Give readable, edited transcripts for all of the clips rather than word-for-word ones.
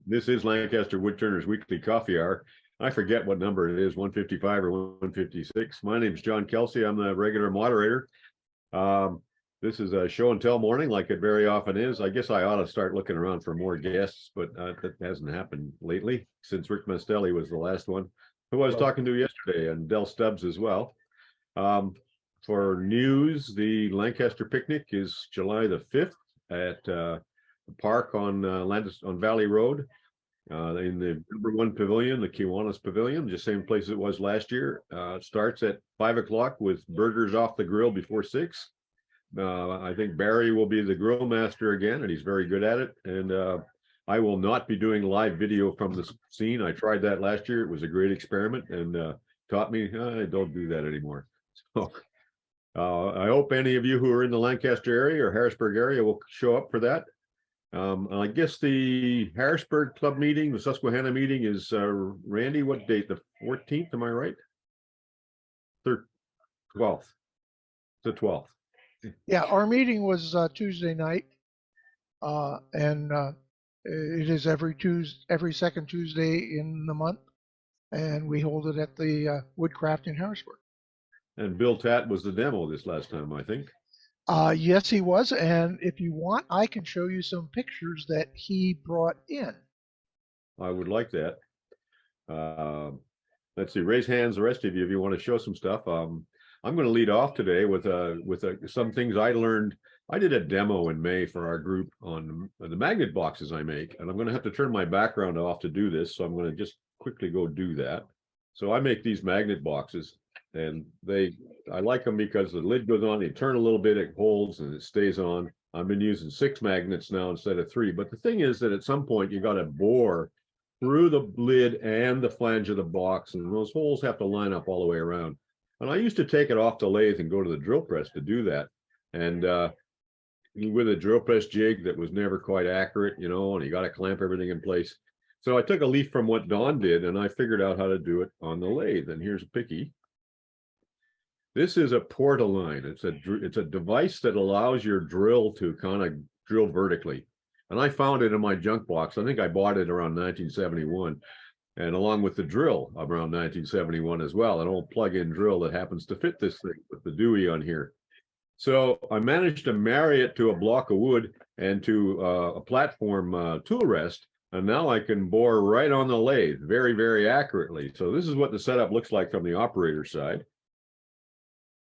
This is Lancaster Woodturners Weekly Coffee Hour. I forget what number it is, 155 or 156. My name's John Kelsey. I'm the regular moderator. This is a show and tell morning, like it very often is. I guess I ought to start looking around for more guests, but that hasn't happened lately since Rick Mastelli was the last one, who I was talking to yesterday, and Del Stubbs as well. For news, the Lancaster picnic is July the 5th at the park on Valley Road. In the #1 pavilion, the Kiwanis Pavilion, the same place it was last year. It starts at 5 o'clock with burgers off the grill before 6. I think Barry will be the grill master again, and he's very good at it. And I will not be doing live video from the scene. I tried that last year. It was a great experiment and taught me I don't do that anymore. So I hope any of you who are in the Lancaster area or Harrisburg area will show up for that. I guess the Harrisburg Club meeting, the Susquehanna meeting is Randy, what date? The 14th, am I right? 12th. The 12th. Yeah, our meeting was Tuesday night, and it is every second Tuesday in the month, and we hold it at the Woodcraft in Harrisburg. And Bill Tatt was the demo this last time, I think. Yes, he was, and if you want, I can show you some pictures that he brought in. I would like that. Let's see, raise hands, the rest of you, if you want to show some stuff. I'm going to lead off today with some things I learned. I did a demo in May for our group on the magnet boxes I make, and I'm going to have to turn my background off to do this, so I'm going to just quickly go do that. So I make these magnet boxes, and I like them because the lid goes on, you turn a little bit, it holds and it stays on. I've been using 6 magnets now instead of 3, but the thing is that at some point you got to bore through the lid and the flange of the box, and those holes have to line up all the way around. And I used to take it off the lathe and go to the drill press to do that. And with a drill press jig that was never quite accurate, and you got to clamp everything in place. So I took a leaf from what Don did, and I figured out how to do it on the lathe. And here's a picky. This is a portaline. It's a device that allows your drill to kind of drill vertically. And I found it in my junk box. I think I bought it around 1971. And along with the drill around 1971 as well, an old plug-in drill that happens to fit this thing with the Dewey on here. So I managed to marry it to a block of wood and to a platform tool rest. And now I can bore right on the lathe very, very accurately. So this is what the setup looks like from the operator side.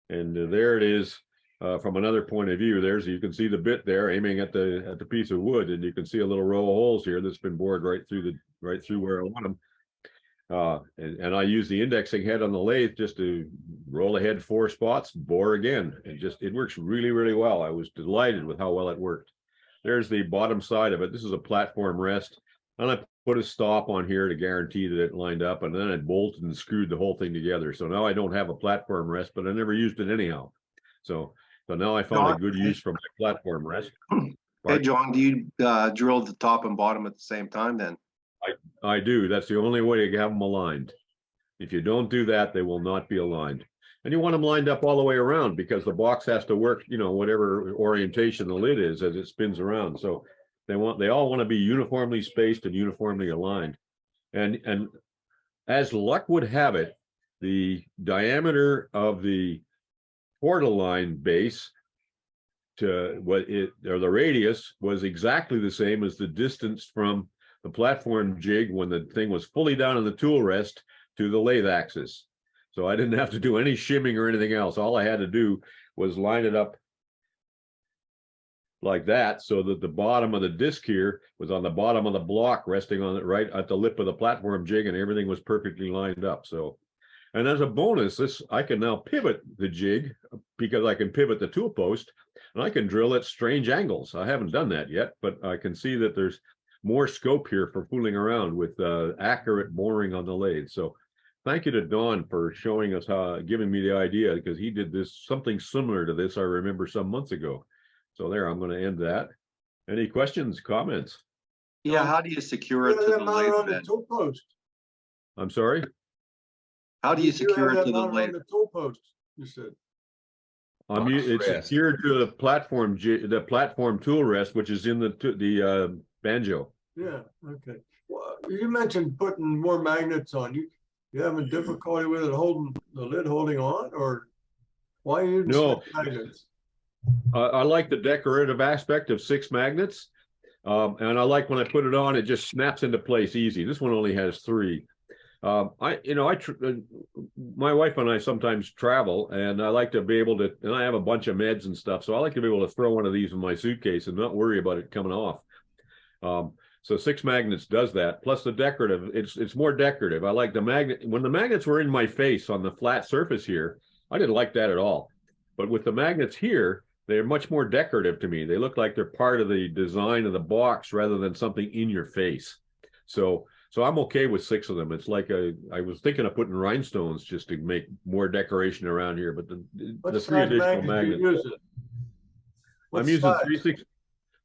And there it is from another point of view. You can see the bit there aiming at the piece of wood, and you can see a little row of holes here that's been bored right through where I want them. And I use the indexing head on the lathe just to roll ahead 4 spots, bore again. It works really, really well. I was delighted with how well it worked. There's the bottom side of it. This is a platform rest. And I put a stop on here to guarantee that it lined up, and then I bolted and screwed the whole thing together. So now I don't have a platform rest, but I never used it anyhow. So now I found a good use for my platform rest. Hey, John, do you drill the top and bottom at the same time then? I do. That's the only way to have them aligned. If you don't do that, they will not be aligned. And you want them lined up all the way around because the box has to work, whatever orientation the lid is as it spins around. So they all want to be uniformly spaced and uniformly aligned. And as luck would have it, the diameter of the portaline base or the radius was exactly the same as the distance from the platform jig when the thing was fully down in the tool rest to the lathe axis. So I didn't have to do any shimming or anything else. All I had to do was line it up like that, so that the bottom of the disc here was on the bottom of the block, resting on it right at the lip of the platform jig, and everything was perfectly lined up. So, and as a bonus, I can now pivot the jig because I can pivot the tool post, and I can drill at strange angles. I haven't done that yet, but I can see that there's more scope here for fooling around with accurate boring on the lathe. So thank you to Don for showing us giving me the idea, because he did something similar to this, I remember, some months ago. So there, I'm going to end that. Any questions, comments? Yeah, how do you secure it to the lathe bed? Tool post. I'm sorry? How do you secure it to the lathe? The tool post, you said. It's secured to the platform tool rest, which is in the banjo. Yeah, okay. you mentioned putting more magnets on. You having difficulty with it holding the lid holding on, or why are you using No. 6 magnets? I like the decorative aspect of 6 magnets. And I like when I put it on, it just snaps into place easy. This one only has 3. My wife and I sometimes travel, and I like to be able to, and I have a bunch of meds and stuff, so I like to be able to throw one of these in my suitcase and not worry about it coming off. So 6 magnets does that. Plus the decorative, it's more decorative. I like the magnet. When the magnets were in my face on the flat surface here, I didn't like that at all. But with the magnets here, they're much more decorative to me. They look like they're part of the design of the box rather than something in your face. So I'm okay with 6 of them. It's like I was thinking of putting rhinestones just to make more decoration around here, but the 3 additional magnets. I'm using 3/6.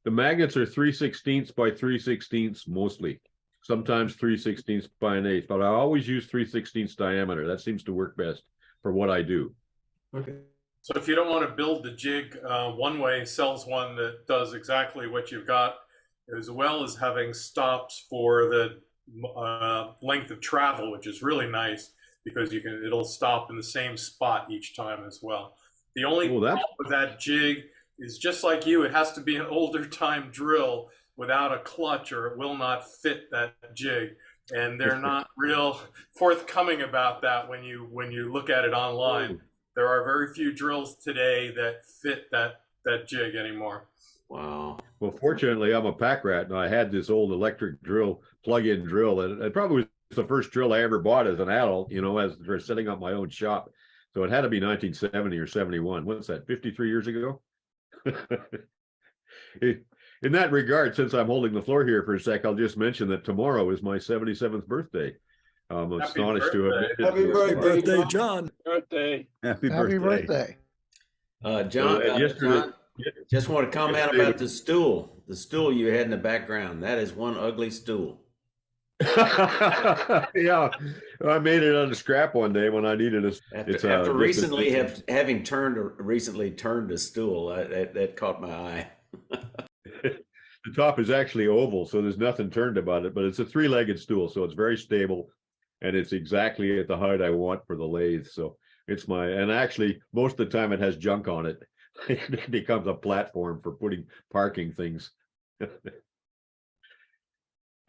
The magnets are 3/16 by 3/16 mostly. Sometimes 3/16 by 1/8, but I always use 3/16 diameter. That seems to work best for what I do. Okay. So if you don't want to build the jig, One Way sells one that does exactly what you've got, as well as having stops for the length of travel, which is really nice because it'll stop in the same spot each time as well. The only problem with that jig is, just like you, it has to be an older time drill without a clutch, or it will not fit that jig. And they're not real forthcoming about that when you look at it online. There are very few drills today that fit that jig anymore. Wow. Well, fortunately, I'm a pack rat, and I had this old electric drill, plug-in drill, and it probably was the first drill I ever bought as an adult, as for setting up my own shop. So it had to be 1970 or 71. What's that, 53 years ago? In that regard, since I'm holding the floor here for a sec, I'll just mention that tomorrow is my 77th birthday. I'm astonished to have made it. Happy birthday, John. Birthday. Happy Happy birthday. John, yesterday, just want to comment about the stool you had in the background. That is one ugly stool. Yeah, I made it on a scrap one day when I needed it. After recently having recently turned a stool, that caught my eye. The top is actually oval, so there's nothing turned about it, but it's a 3-legged stool, so it's very stable, and it's exactly at the height I want for the lathe. So it's and actually most of the time it has junk on it. It becomes a platform for parking things.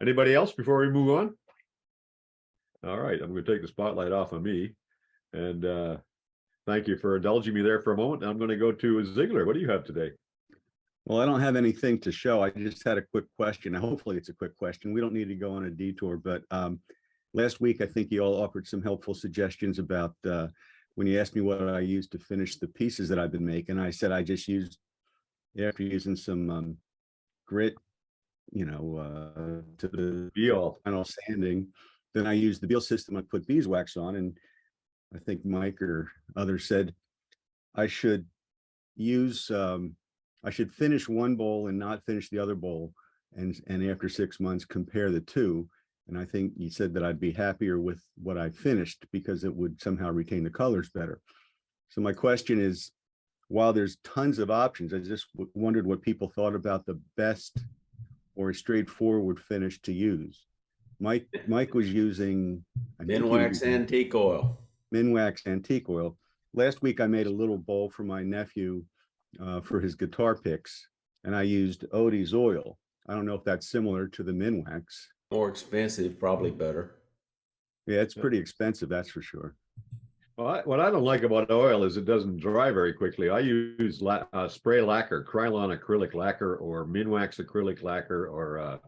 Anybody else before we move on? All right, I'm going to take the spotlight off of me, and thank you for indulging me there for a moment. I'm going to go to Ziegler. What do you have today? Well, I don't have anything to show. I just had a quick question. Hopefully it's a quick question. We don't need to go on a detour, but last week, I think you all offered some helpful suggestions about when you asked me what I used to finish the pieces that I've been making. I said I just used, after using some grit, to the final sanding, then I used the Beal system. I put beeswax on, and I think Mike or others said I should use I should finish one bowl and not finish the other bowl, and after 6 months compare the two. And I think you said that I'd be happier with what I finished because it would somehow retain the colors better. So my question is, while there's tons of options, I just wondered what people thought about the best or a straightforward finish to use. Mike was using Minwax antique oil. Minwax antique oil. Last week I made a little bowl for my nephew for his guitar picks, and I used Odie's oil. I don't know if that's similar to the Minwax. More expensive, probably better. Yeah, it's pretty expensive, that's for sure. Well, what I don't like about oil is it doesn't dry very quickly. I use spray lacquer, Krylon acrylic lacquer, or Minwax acrylic lacquer, or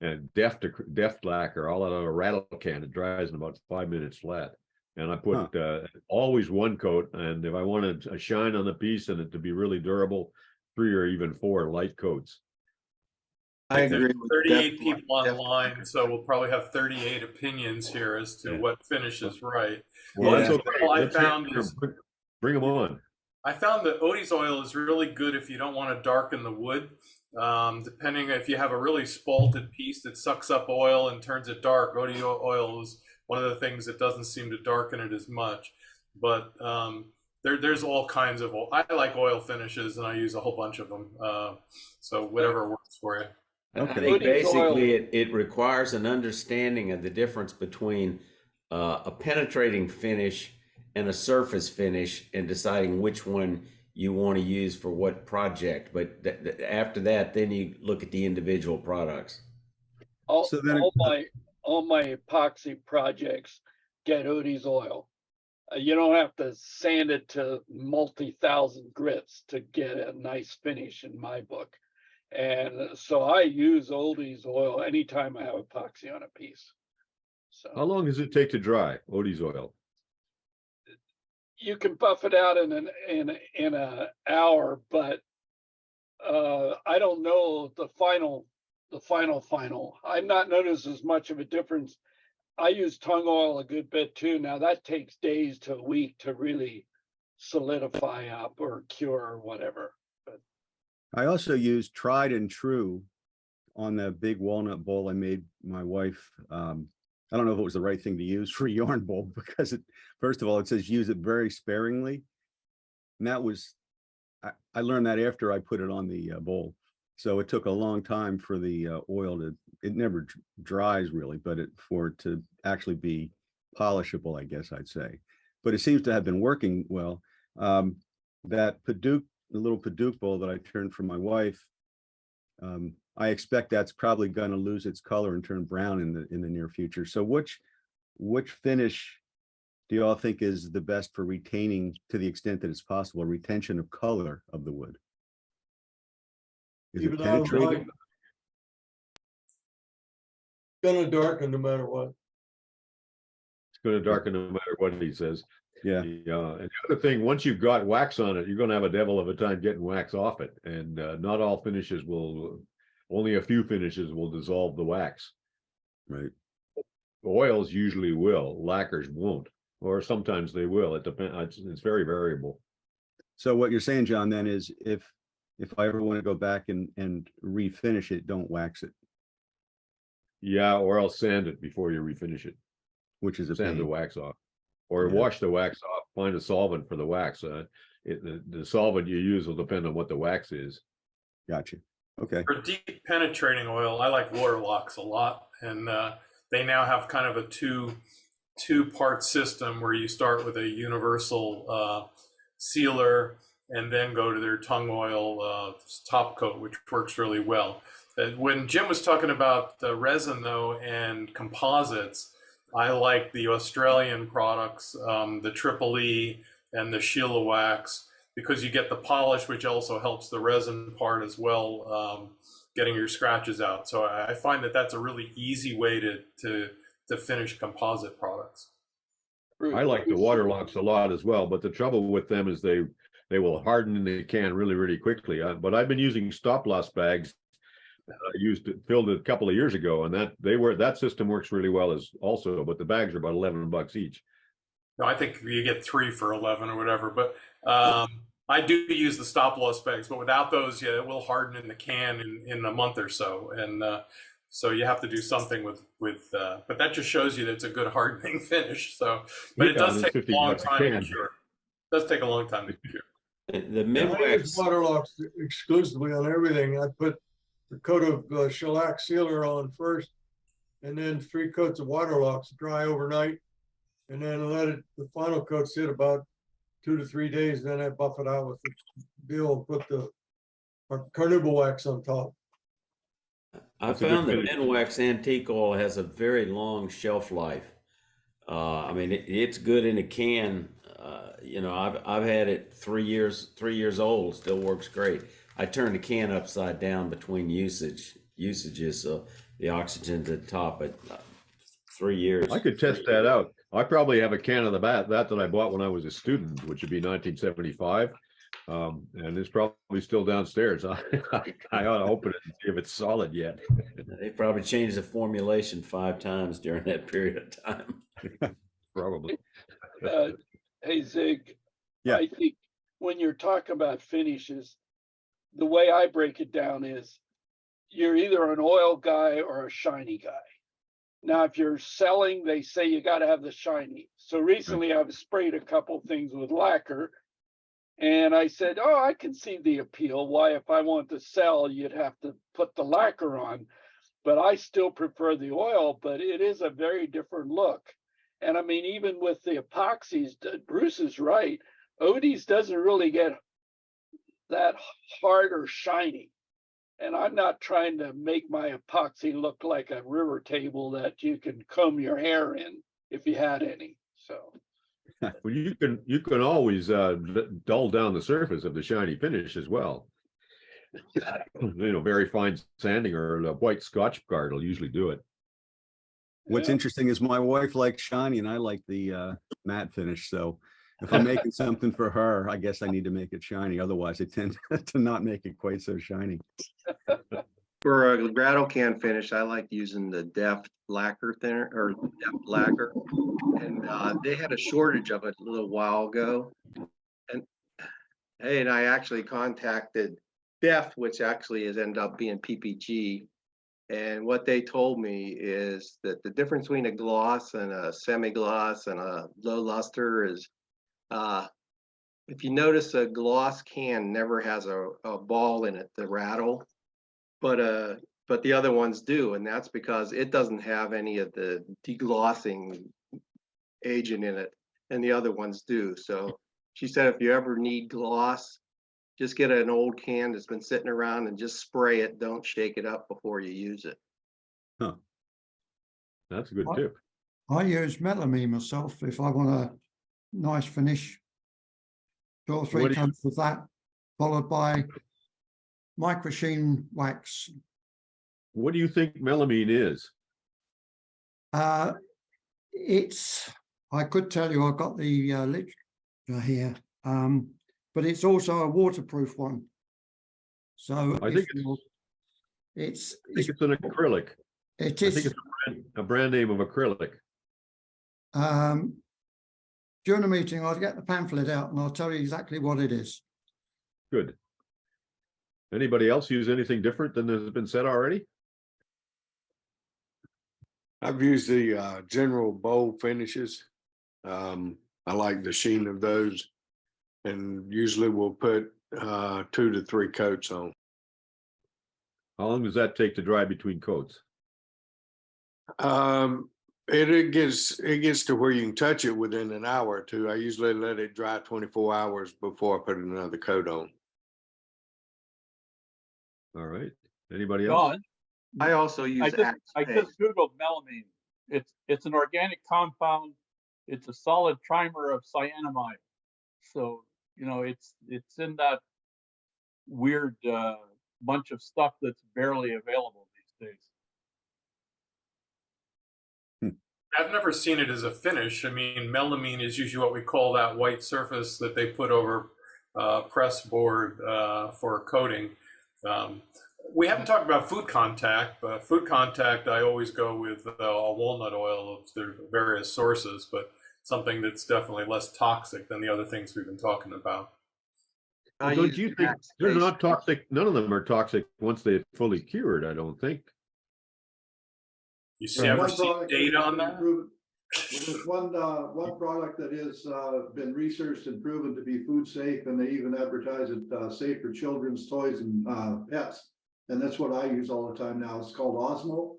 and Deft lacquer, all out of a rattle can. It dries in about 5 minutes flat. And I put always one coat, and if I wanted a shine on the piece and it to be really durable, 3 or even 4 light coats. I agree. 38 people online, so we'll probably have 38 opinions here as to what finishes right. Well, that's okay. All I found is, bring them on. I found that Odie's oil is really good if you don't want to darken the wood. Depending if you have a really spalted piece that sucks up oil and turns it dark, Odie oil is one of the things that doesn't seem to darken it as much. But there's all kinds of oil. I like oil finishes, and I use a whole bunch of them. So whatever works for you. I Okay. think Coatings oil. basically it requires an understanding of the difference between a penetrating finish and a surface finish, and deciding which one you want to use for what project. But after that, then you look at the individual products. All, So then, all my epoxy projects get Odie's oil. You don't have to sand it to multi-thousand grits to get a nice finish in my book. And so I use Odie's oil anytime I have epoxy on a piece. How So long does it take to dry Odie's oil? you can buff it out in an hour, but I don't know the final. I've not noticed as much of a difference. I use tung oil a good bit too. Now that takes days to a week to really solidify up or cure or whatever. But I also used tried and true on the big walnut bowl I made my wife. I don't know if it was the right thing to use for a yarn bowl, because first of all, it says use it very sparingly. And that was, I learned that after I put it on the bowl. So it took a long time for the oil it never dries really, but for it to actually be polishable, I guess I'd say. But it seems to have been working well. That Paduke, the little Paduke bowl that I turned for my wife, I expect that's probably going to lose its color and turn brown in the near future. So which finish do you all think is the best for retaining, to the extent that it's possible, retention of color of the wood? Is it penetrating? Gonna darken no matter what. It's going to darken no matter what he says. Yeah. Yeah. And the other thing, once you've got wax on it, you're going to have a devil of a time getting wax off it. And not all finishes only a few finishes will dissolve the wax. Right. Oils usually will, lacquers won't, or sometimes they will. It depends. It's very variable. So what you're saying, John, then is if I ever want to go back and refinish it, don't wax it, Yeah, or else sand it before you refinish it. which is a Sand the pain. wax off, or Yeah. wash the wax off. Find a solvent for the wax. The solvent you use will depend on what the wax is. Gotcha. Okay. For deep penetrating oil, I like Waterlox a lot, and they now have kind of a two-part system where you start with a universal sealer and then go to their tung oil top coat, which works really well. When Jim was talking about the resin though and composites, I like the Australian products, the Triple E and the Sheila Wax, because you get the polish, which also helps the resin part as well, getting your scratches out. So I find that that's a really easy way to finish composite products. I like the Waterlox a lot as well, but the trouble with them is they will harden in the can really, really quickly. But I've been using stop loss bags. Filled it a couple of years ago, and that system works really well as also. But the bags are about $11 each. No, I think you get 3 for 11 or whatever. But I do use the stop loss bags, but without those, yeah, it will harden in the can in a month or so, and so you have to do something with. But that just shows you that it's a good hardening finish. So, but Yeah, it does it's take a 50 long bucks a time to can. cure. It does take a long time to cure. The I use Midwest, Waterlox exclusively on everything. I put a coat of shellac sealer on first, and then 3 coats of Waterlox dry overnight, and then let the final coat sit about 2 to 3 days. Then I buff it out with the deal, put the carnauba wax on top. I That's a good found that finish. Minwax antique oil has a very long shelf life. I mean, it's good in a can. You know, I've had it 3 years old, still works great. I turned the can upside down between usages, so the oxygen's at the top at 3 years. I could test that out. I probably have a can of that I bought when I was a student, which would be 1975. And it's probably still downstairs. I ought to open it and see if it's solid yet. They probably changed the formulation 5 times during that period of time. Probably. Hey, Zig. Yeah. I think when you're talking about finishes, the way I break it down is you're either an oil guy or a shiny guy. Now, if you're selling, they say you got to have the shiny. So recently I've sprayed a couple things with lacquer, And I said, oh, I can see the appeal. Why, if I want to sell, you'd have to put the lacquer on. But I still prefer the oil, but it is a very different look. And I mean, even with the epoxies, Bruce is right. Odie's doesn't really get that hard or shiny. And I'm not trying to make my epoxy look like a river table that you can comb your hair in if you had any. So. Well, you can always dull down the surface of the shiny finish as well. You know, very fine sanding or a white Scotch guard will usually do it. What's Yeah. interesting is my wife likes shiny and I like the matte finish. So if I'm making something for her, I guess I need to make it shiny. Otherwise, I tend to not make it quite so shiny. For a grotto can finish, I like using the Deft lacquer thinner or Deft lacquer. And they had a shortage of it a little while ago. And I actually contacted Deft, which actually has ended up being PPG. And what they told me is that the difference between a gloss and a semi-gloss and a low luster is, if you notice, a gloss can never has a ball in it to rattle, but the other ones do, and that's because it doesn't have any of the deglossing agent in it, and the other ones do. So she said, if you ever need gloss, just get an old can that's been sitting around and just spray it. Don't shake it up before you use it. Huh. That's a good tip. I use melamine myself if I want a nice finish. 2 or 3 coats of that, followed by microsheen wax. What do you think melamine is? It's, I could tell you I've got the literature here, but it's also a waterproof one. So I think it's an acrylic. It is. I think it's a brand name of acrylic. During the meeting, I'll get the pamphlet out and I'll tell you exactly what it is. Good. Anybody else use anything different than has been said already? I've used the general bowl finishes. I like the sheen of those, and usually we'll put 2 to 3 coats on. How long does that take to dry between coats? It gets to where you can touch it within an hour or 2. I usually let it dry 24 hours before I put another coat on. All right. Anybody else? John, I also use I just Googled melamine. It's an organic compound. It's a solid trimer of cyanamide. So, you know, it's in that weird bunch of stuff that's barely available these days. I've never seen it as a finish. I mean, melamine is usually what we call that white surface that they put over press board for coating. We haven't talked about food contact, but food contact, I always go with walnut oil of their various sources, but something that's definitely less toxic than the other things we've been talking about. Well, don't you think they're not toxic? None of them are toxic once they're fully cured, I don't think. You see, ever see data on that? There's one product that has been researched and proven to be food safe, and they even advertise it safe for children's toys and pets. And that's what I use all the time now. It's called Osmo,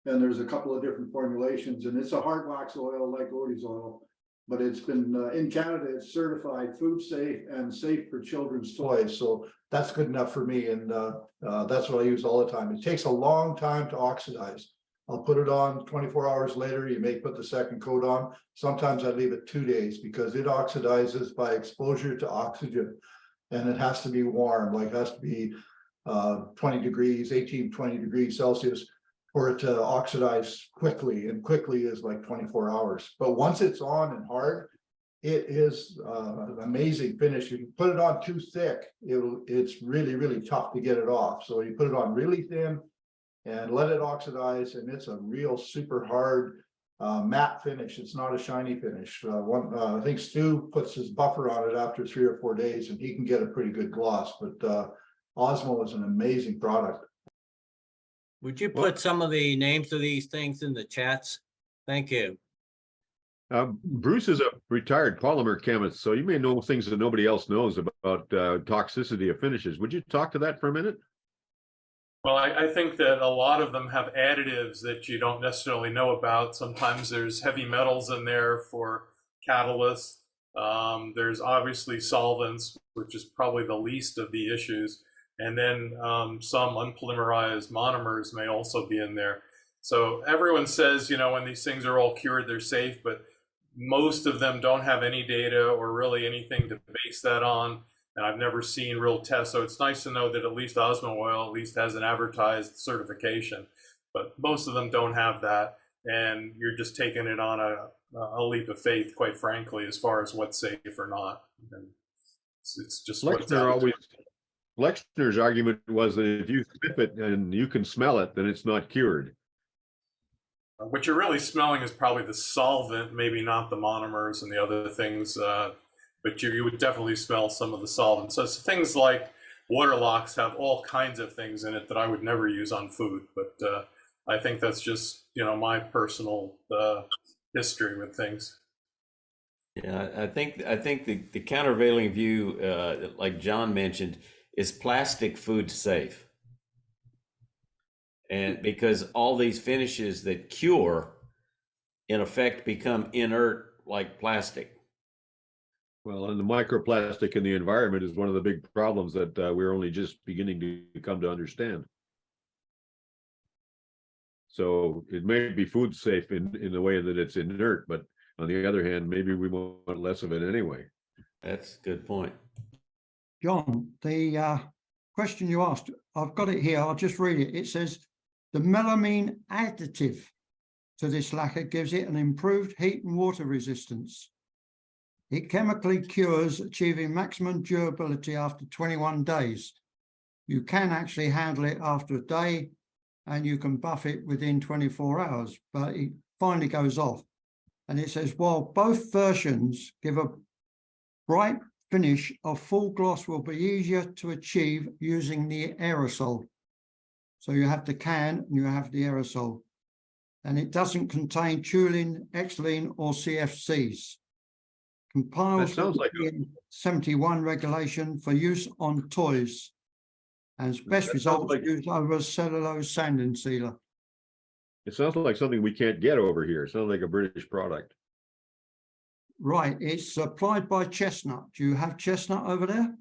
and there's a couple of different formulations, and it's a hard wax oil like Odie's oil, but it's been in Canada. It's certified food safe and safe for children's toys. So that's good enough for me, and that's what I use all the time. It takes a long time to oxidize. I'll put it on 24 hours later. You may put the second coat on. Sometimes I leave it 2 days because it oxidizes by exposure to oxygen, and it has to be warm, like it has to be 20 degrees, 18, 20 degrees Celsius for it to oxidize quickly, and quickly is like 24 hours. But once it's on and hard, it is an amazing finish. You can put it on too thick, it's really, really tough to get it off. So you put it on really thin and let it oxidize, and it's a real super hard matte finish. It's not a shiny finish. I think Stu puts his buffer on it after 3 or 4 days, and he can get a pretty good gloss. But Osmo is an amazing product. Would you put some of the names of these things in the chats? Thank you. Bruce is a retired polymer chemist, so you may know things that nobody else knows about toxicity of finishes. Would you talk to that for a minute? Well, I think that a lot of them have additives that you don't necessarily know about. Sometimes there's heavy metals in there for catalysts. There's obviously solvents, which is probably the least of the issues. And then some unpolymerized monomers may also be in there. So everyone says, you know, when these things are all cured, they're safe, but most of them don't have any data or really anything to base that on. And I've never seen real tests. So it's nice to know that at least Osmo Oil at least has an advertised certification, but most of them don't have that. And you're just taking it on a leap of faith, quite frankly, as far as what's safe or not. And it's just what's out there. Flexner's argument was that if you sniff it and you can smell it, then it's not cured. What you're really smelling is probably the solvent, maybe not the monomers and the other things, but you would definitely smell some of the solvent. So things like water locks have all kinds of things in it that I would never use on food, but I think that's just, you know, my personal history with things. Yeah, I think the countervailing view, like John mentioned, is plastic food safe. And because all these finishes that cure, in effect, become inert like plastic. Well, and the microplastic in the environment is one of the big problems that we're only just beginning to come to understand. So it may be food safe in the way that it's inert, but on the other hand, maybe we want less of it anyway. That's a good point. John, the question you asked, I've got it here. I'll just read it. It says, the melamine additive to this lacquer gives it an improved heat and water resistance. It chemically cures, achieving maximum durability after 21 days. You can actually handle it after a day, and you can buff it within 24 hours, but it finally goes off. And it says, while both versions give a bright finish of full gloss will be easier to achieve using the aerosol. So you have the can and you have the aerosol. And it doesn't contain toluene, xylene, or CFCs. Compiles with the 71 regulation for use on toys. And best results used over cellulose sanding sealer. It sounds like something we can't get over here. It sounds like a British product. Right, it's supplied by Chestnut. Do you have Chestnut over there?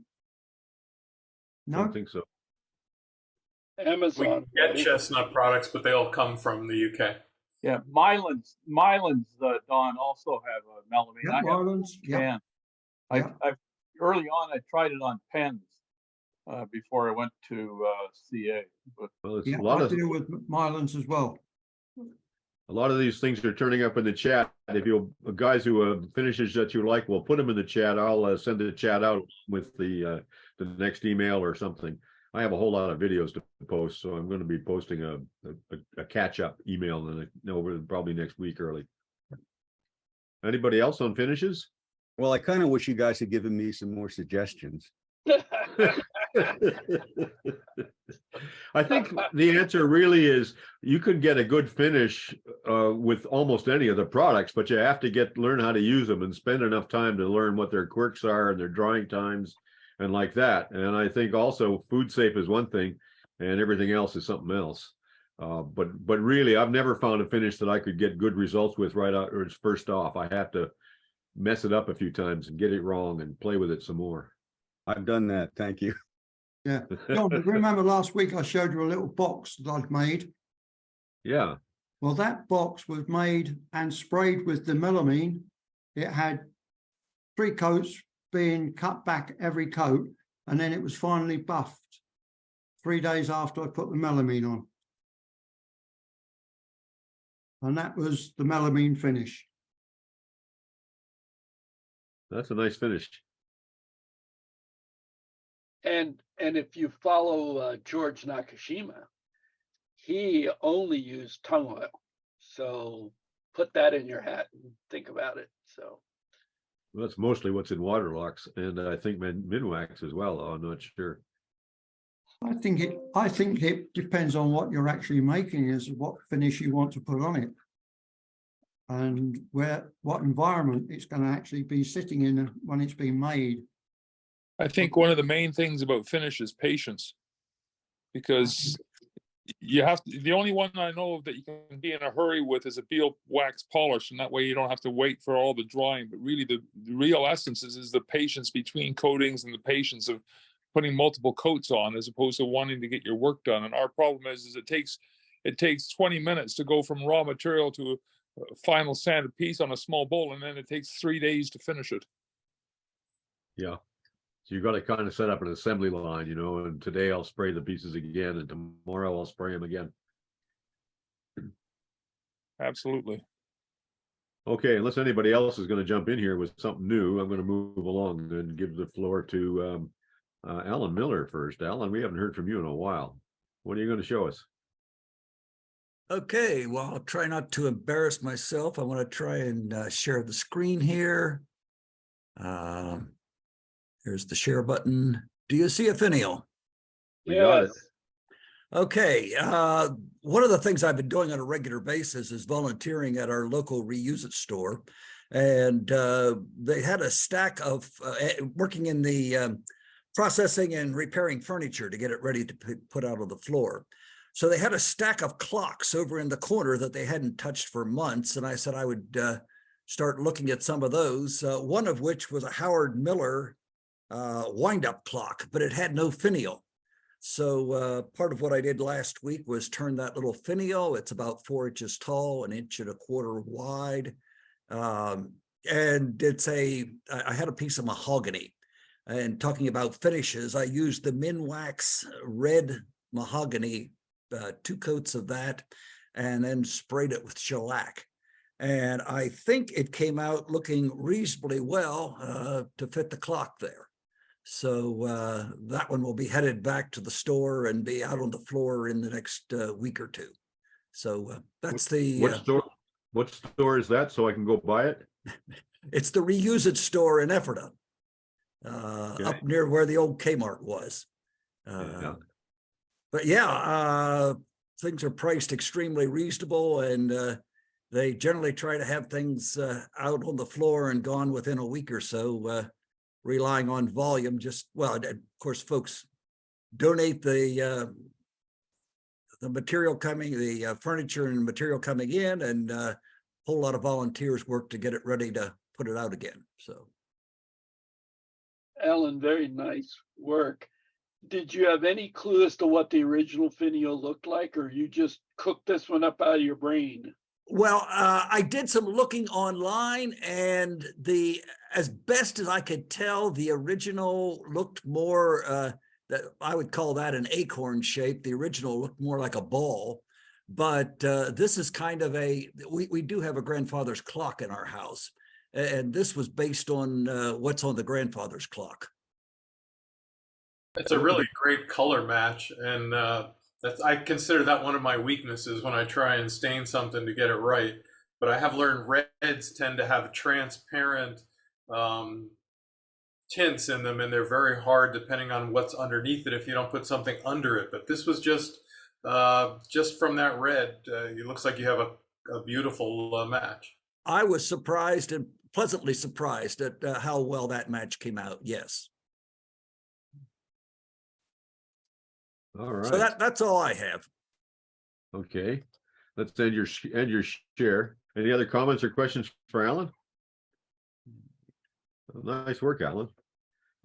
No, I don't think so. Amazon. We get Chestnut products, but they all come from the UK. Yeah, Mylands, Don, also have a melamine. Yeah, Mylands, yeah. I've early on I tried it on pens before I went to CA. But well, it's yeah, a lot I of deal with Mylands as well. A lot of these things are turning up in the chat. If you guys who finishes that you like, will put them in the chat. I'll send the chat out with the next email or something. I have a whole lot of videos to post, so I'm going to be posting a catch-up email over probably next week early. Anybody else on finishes? Well, I kind of wish you guys had given me some more suggestions. I think the answer really is you could get a good finish with almost any of the products, but you have to learn how to use them and spend enough time to learn what their quirks are and their drying times and like that. And I think also food safe is one thing and everything else is something else. But really, I've never found a finish that I could get good results with right out or it's first off. I have to mess it up a few times and get it wrong and play with it some more. I've done that. Thank you. Yeah. John, remember last week I showed you a little box that I'd made? Yeah. Well, that box was made and sprayed with the melamine. It had 3 coats being cut back every coat, and then it was finally buffed 3 days after I put the melamine on. And that was the melamine finish. That's a nice finish. And if you follow George Nakashima, he only used tung oil. So put that in your hat and think about it. So well, that's mostly what's in water locks, and I think Minwax as well. I'm not sure. I think it depends on what you're actually making, is what finish you want to put on it. and what environment it's going to actually be sitting in when it's being made. I think one of the main things about finish is patience, because you have to, the only one I know of that you can be in a hurry with is a Beal wax polish, and that way you don't have to wait for all the drying. But really, the real essence is the patience between coatings and the patience of putting multiple coats on, as opposed to wanting to get your work done. And our problem is it takes 20 minutes to go from raw material to a final sanded piece on a small bowl, and then it takes 3 days to finish it. Yeah. So you've got to kind of set up an assembly line, you know, and today I'll spray the pieces again, and tomorrow I'll spray them again. Absolutely. Okay, unless anybody else is going to jump in here with something new, I'm going to move along and give the floor to Alan Miller first. Alan, we haven't heard from you in a while. What are you going to show us? Okay, well, I'll try not to embarrass myself. I want to try and share the screen here. Here's the share button. Do you see a finial? We got it. Okay, one of the things I've been doing on a regular basis is volunteering at our local reuse it store. And they had a stack of working in the processing and repairing furniture to get it ready to put out on the floor. So they had a stack of clocks over in the corner that they hadn't touched for months. And I said I would start looking at some of those, one of which was a Howard Miller wind-up clock, but it had no finial. So part of what I did last week was turn that little finial. It's about 4 inches tall, 1.25 inches wide. And I had a piece of mahogany. And talking about finishes, I used the Minwax red mahogany, 2 coats of that, and then sprayed it with shellac. And I think it came out looking reasonably well to fit the clock there. So that one will be headed back to the store and be out on the floor in the next week or two. So that's the what store is that, so I can go buy it? It's the Reuse It store in Ephrata, up near where the old Kmart was. But yeah, things are priced extremely reasonable, and they generally try to have things out on the floor and gone within a week or so, relying on volume. Of course, folks donate the material coming, the furniture and material coming in, and a whole lot of volunteers work to get it ready to put it out again. So, Alan, very nice work. Did you have any clue as to what the original finial looked like, or you just cooked this one up out of your brain? Well, I did some looking online, and as best as I could tell, the original looked more, that I would call that an acorn shape. The original looked more like a ball, but this is kind of we do have a grandfather's clock in our house, and this was based on what's on the grandfather's clock. It's a really great color match, and I consider that one of my weaknesses when I try and stain something to get it right. But I have learned reds tend to have transparent tints in them, and they're very hard depending on what's underneath it if you don't put something under it. But this was just from that red, it looks like you have a beautiful match. I was surprised and pleasantly surprised at how well that match came out. Yes. All right. So that's all I have. Okay. Let's end your share. Any other comments or questions for Alan? Nice work, Alan.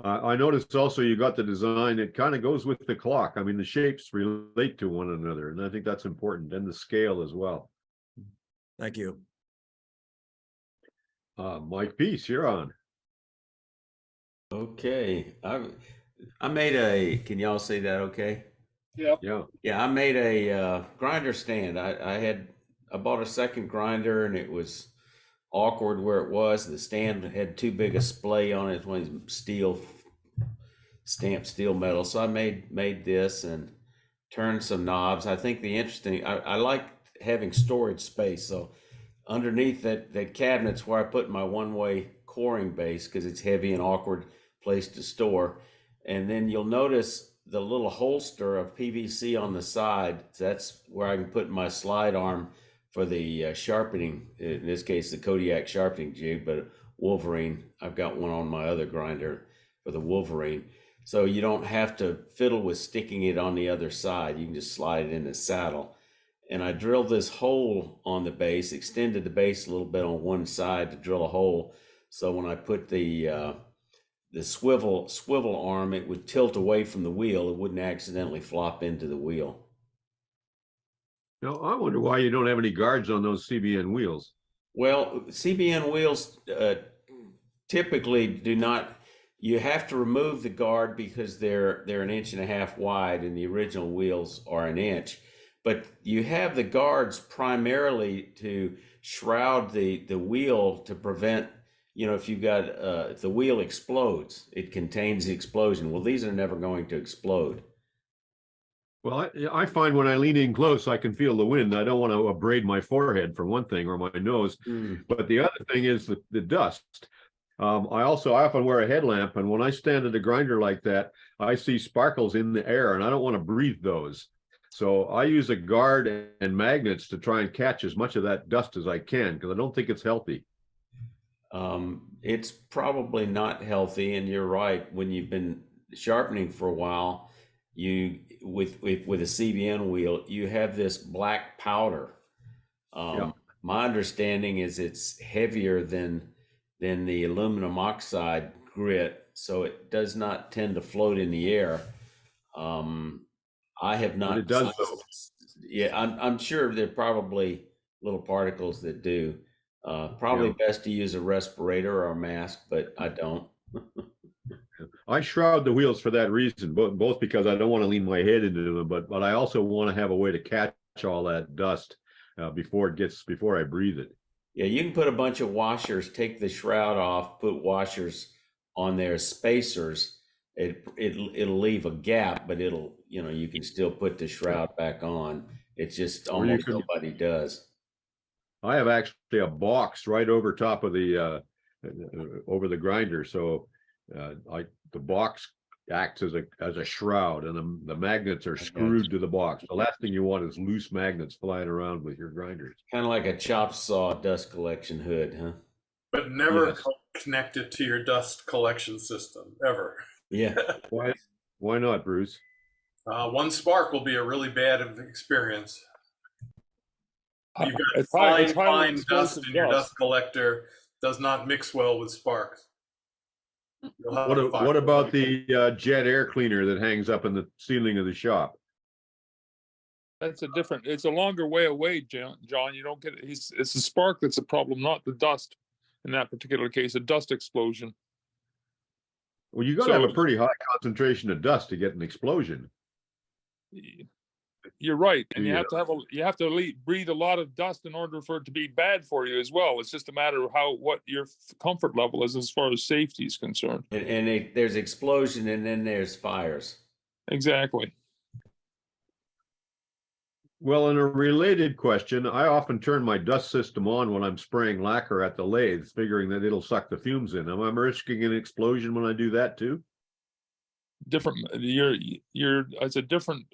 I noticed also you got the design. It kind of goes with the clock. I mean, the shapes relate to one another, and I think that's important, and the scale as well. Thank you. Mike Peace, you're on. Okay. I made can y'all see that okay? Yep. Yeah, I made a grinder stand. I bought a second grinder, and it was awkward where it was. The stand had too big a splay on it. It's one of these stamped steel metal. So I made this and turned some knobs. I think I like having storage space. So underneath that cabinet's where I put my one-way coring base, because it's heavy and awkward place to store. And then you'll notice the little holster of PVC on the side. That's where I can put my slide arm for the sharpening. In this case, the Kodiak sharpening jig, but Wolverine. I've got one on my other grinder for the Wolverine. So you don't have to fiddle with sticking it on the other side. You can just slide it in the saddle. And I drilled this hole on the base, extended the base a little bit on one side to drill a hole. So when I put the swivel arm, it would tilt away from the wheel. It wouldn't accidentally flop into the wheel. Now, I wonder why you don't have any guards on those CBN wheels. Well, CBN wheels typically do not. You have to remove the guard because they're 1.5 inches wide, and the original wheels are 1 inch. But you have the guards primarily to shroud the wheel to prevent, if you've got if the wheel explodes, it contains the explosion. Well, these are never going to explode. Well, I find when I lean in close, I can feel the wind. I don't want to abrade my forehead for one thing, or my nose. But the other thing is the dust. I often wear a headlamp, and when I stand at a grinder like that, I see sparkles in the air, and I don't want to breathe those. So I use a guard and magnets to try and catch as much of that dust as I can, because I don't think it's healthy. It's probably not healthy, and you're right. When you've been sharpening for a while, with a CBN wheel, you have this black powder. My understanding is it's heavier than the aluminum oxide grit, so it does not tend to float in the air. I have not. But it does, though. Yeah, I'm sure there are probably little particles that do. Probably best to use a respirator or a mask, but I don't. I shroud the wheels for that reason, both because I don't want to lean my head into them, but I also want to have a way to catch all that dust before I breathe it. Yeah, you can put a bunch of washers, take the shroud off, put washers on there, spacers. It'll leave a gap, but you can still put the shroud back on. It's just almost nobody does. I have actually a box right over top of the over the grinder, so the box acts as a shroud, and the magnets are screwed to the box. The last thing you want is loose magnets flying around with your grinders. Kind of like a chop saw dust collection hood, huh? But never connect it to your dust collection system, ever. Yeah. Why not, Bruce? One spark will be a really bad experience. You've got fine dust in your dust collector. Does not mix well with sparks. What about the jet air cleaner that hangs up in the ceiling of the shop? That's it's a longer way away, John. You don't get it. It's the spark that's a problem, not the dust. In that particular case, a dust explosion. Well, you got to have a pretty high concentration of dust to get an explosion. You're right, and you have to breathe a lot of dust in order for it to be bad for you as well. It's just a matter of what your comfort level is as far as safety is concerned. And there's explosion, and then there's fires. Exactly. Well, in a related question, I often turn my dust system on when I'm spraying lacquer at the lathe, figuring that it'll suck the fumes in. Am I risking an explosion when I do that too? Different. It's a different.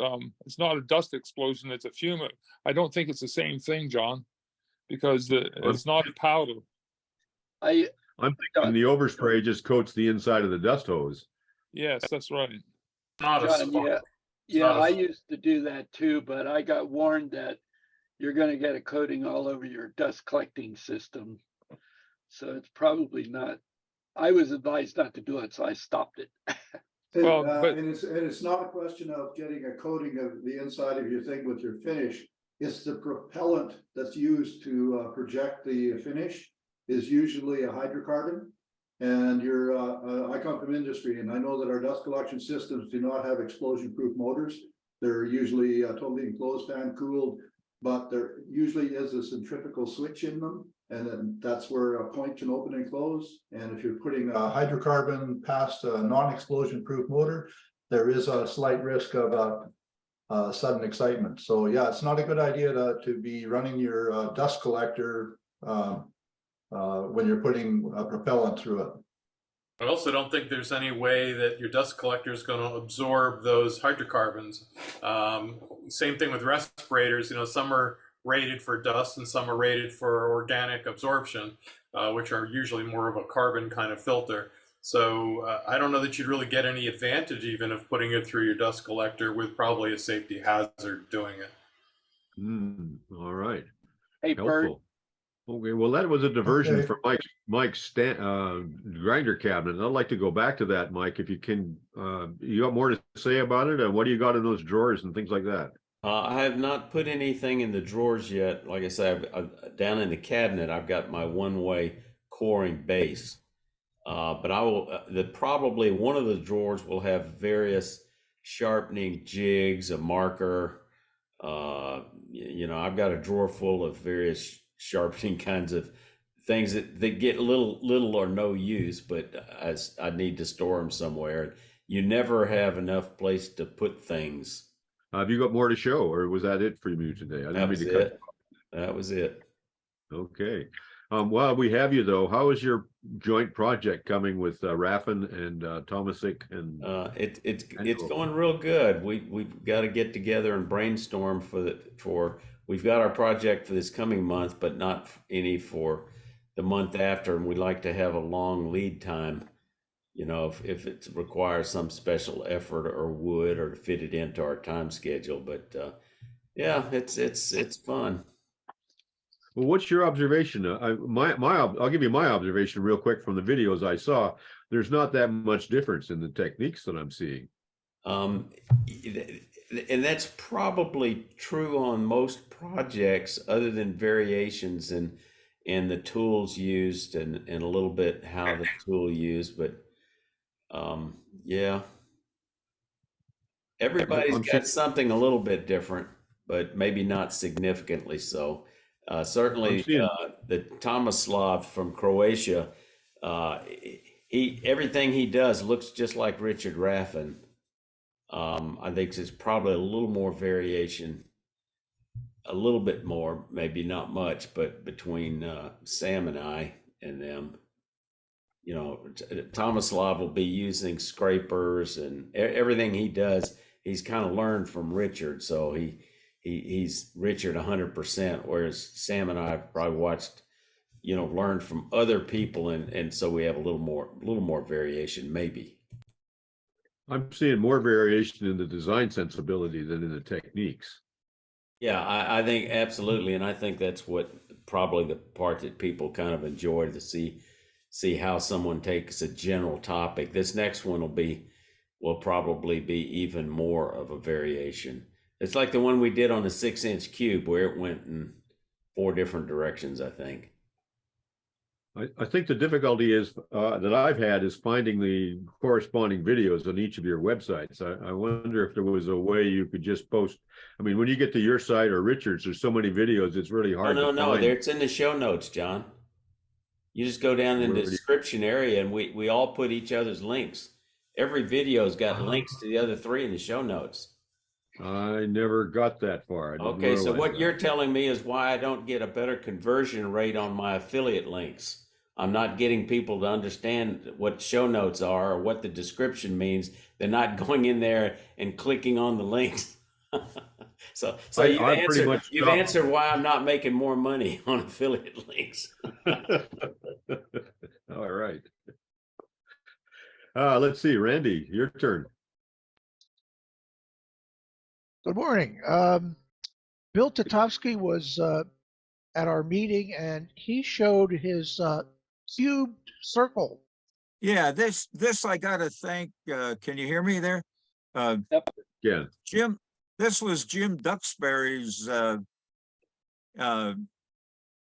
It's not a dust explosion. It's a fume. I don't think it's the same thing, John, because it's not powder. I'm thinking the overspray just coats the inside of the dust hose. Yes, that's right. John, I used to do that too, but I got warned that you're going to get a coating all over your dust collecting system. So it's probably not. I was advised not to do it, so I stopped it. And it's not a question of getting a coating of the inside of your thing with your finish. It's the propellant that's used to project the finish is usually a hydrocarbon. And I come from industry, and I know that our dust collection systems do not have explosion-proof motors. They're usually totally enclosed, fan cooled, but there usually is a centrifugal switch in them, and then that's where a point can open and close. And if you're putting a hydrocarbon past a non-explosion proof motor, there is a slight risk of sudden excitement. So yeah, it's not a good idea to be running your dust collector when you're putting propellant through it. I also don't think there's any way that your dust collector is going to absorb those hydrocarbons. Same thing with respirators. Some are rated for dust and some are rated for organic absorption, which are usually more of a carbon kind of filter. So I don't know that you'd really get any advantage even of putting it through your dust collector, with probably a safety hazard doing it. All right. Hey, Bert, Helpful. Okay, well, that was a diversion Okay. from Mike's grinder cabinet. I'd like to go back to that, Mike, if you can. You got more to say about it, and what do you got in those drawers and things like that? I have not put anything in the drawers yet. Like I said, down in the cabinet, I've got my one-way coring base. But I will, probably one of the drawers will have various sharpening jigs, a marker. I've got a drawer full of various sharpening kinds of things that get little or no use, but I need to store them somewhere. You never have enough place to put things. Have you got more to show, or was that it for you today? I didn't That mean was to cut it. That was it. Okay. While we have you though, how is your joint project coming with Raffin and Tomasic and It's going real good. We've got to get together and brainstorm we've got our project for this coming month, but not any for the month after, and we'd like to have a long lead time. If it requires some special effort or wood, or to fit it into our time schedule. But yeah, it's fun. Well, what's your observation? I'll give you my observation real quick from the videos I saw. There's not that much difference in the techniques that I'm seeing. And that's probably true on most projects, other than variations in the tools used and a little bit how the tool used. But yeah, everybody's got something a little bit different, but maybe not significantly so. Certainly, the Tomislav from Croatia, everything he does looks just like Richard Raffin. I think there's probably a little more variation, a little bit more, maybe not much, but between Sam and I and them. Tomislav will be using scrapers, and everything he does, he's kind of learned from Richard. So he's Richard 100%, whereas Sam and I probably watched, learned from other people, and so we have a little more variation, maybe. I'm seeing more variation in the design sensibility than in the techniques. Yeah, I think absolutely, and I think that's what probably the part that people kind of enjoy, to see how someone takes a general topic. This next one will probably be even more of a variation. It's like the one we did on the 6-inch cube, where it went in 4 different directions, I think. I think the difficulty is that I've had is finding the corresponding videos on each of your websites. I wonder if there was a way you could just post. I mean, when you get to your site or Richard's, there's so many videos, it's really hard to find. No, it's in the show notes, John. You just go down in the description area, and we all put each other's links. Every video's got links to the other 3 in the show notes. I never got that far. Okay, so what you're telling me is why I don't get a better conversion rate on my affiliate links. I'm not getting people to understand what show notes are or what the description means. They're not going in there and clicking on the links. So you've answered why I'm not making more money on affiliate links. All right. Let's see, Randy, your turn. Good morning. Bill Tatovsky was at our meeting, and he showed his cubed circle. Yeah, this I gotta thank. Can you hear me there? Yeah. Jim, this was Jim Duxbury's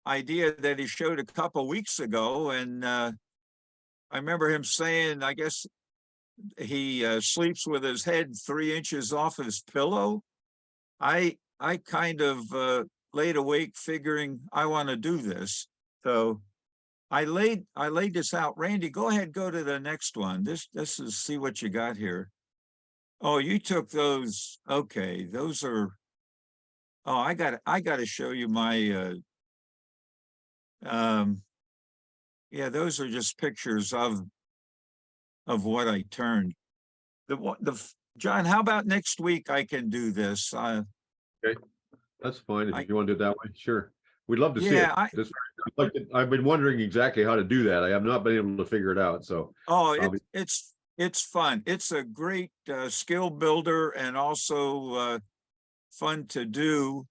idea that he showed a couple weeks ago, and I remember him saying, I guess he sleeps with his head 3 inches off his pillow. I kind of laid awake figuring I want to do this, so I laid this out. Randy, go ahead, go to the next one. This is, see what you got here. Oh, you took those. Okay, those are. Oh, I got to show you my. Yeah, those are just pictures of what I turned. John, how about next week? I can do this. Okay. That's fine if I- you want to do it that way. Sure. We'd love to see it. Yeah, I've been wondering exactly how to do that. I have not been able to figure it out. So it's fun. It's a great skill builder and also fun to do.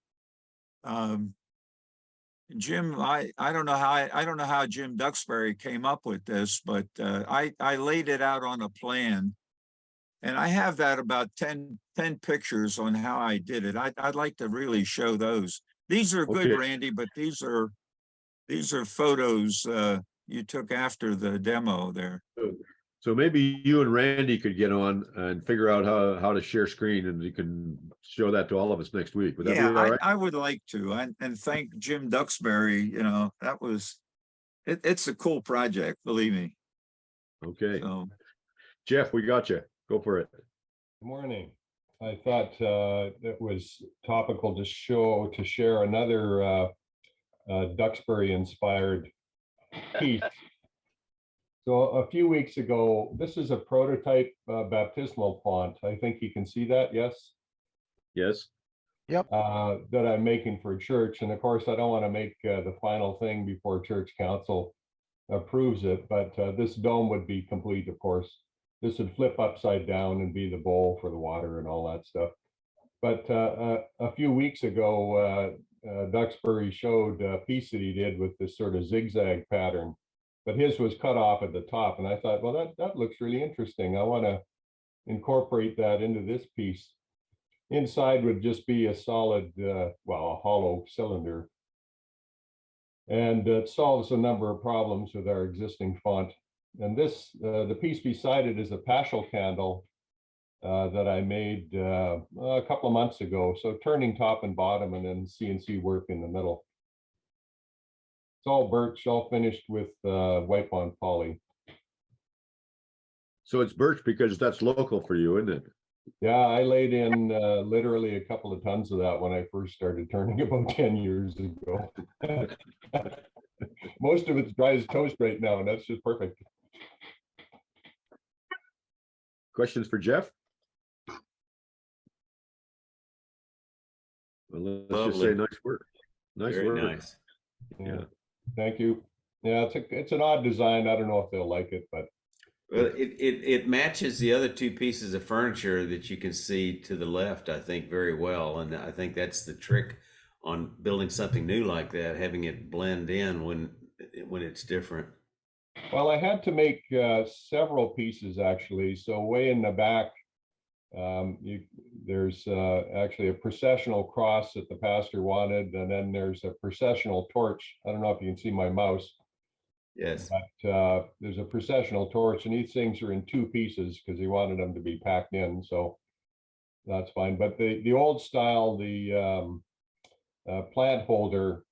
Jim, I don't know how Jim Duxbury came up with this, but I laid it out on a plan, and I have that about 10 pictures on how I did it. I'd like to really show those. These are good, Okay. Randy, but these are photos you took after the demo there. So maybe you and Randy could get on and figure out how to share screen, and you can show that to all of us next week. Would that be all right? I would like to, and thank Jim Duxbury. You know, that was it's a cool project, believe me. Okay. So, Jeff, we got you. Go for it. Good morning. I thought it was topical to share another Duxbury inspired piece. So a few weeks ago, this is a prototype baptismal font. I think you can see that, yes? Yes. Yep. That I'm making for church. And of course, I don't want to make the final thing before church council approves it, but this dome would be complete, of course. This would flip upside down and be the bowl for the water and all that stuff. But a few weeks ago, Duxbury showed a piece that he did with this sort of zigzag pattern, but his was cut off at the top. And I thought, well, that looks really interesting. I want to incorporate that into this piece. Inside would just be a solid, a hollow cylinder. And it solves a number of problems with our existing font. And this, the piece beside it is a paschal candle that I made a couple of months ago. So turning top and bottom, and then CNC work in the middle. It's all birch, all finished with wipe on poly. So it's birch because that's local for you, isn't it? Yeah, I laid in literally a couple of tons of that when I first started turning about 10 years ago. Most of it's dry as toast right now, and that's just perfect. Questions for Jeff? Well, let's just say nice work. Nice Very work. nice. Yeah. Thank you. Yeah, it's an odd design. I don't know if they'll like it, but well, it matches the other two pieces of furniture that you can see to the left, I think, very well. And I think that's the trick on building something new like that, having it blend in when it's different. Well, I had to make several pieces actually. So way in the back, there's actually a processional cross that the pastor wanted, and then there's a processional torch. I don't know if you can see my mouse. Yes. But there's a processional torch, and these things are in two pieces because he wanted them to be packed in. So that's fine. But the old style, the plant holder,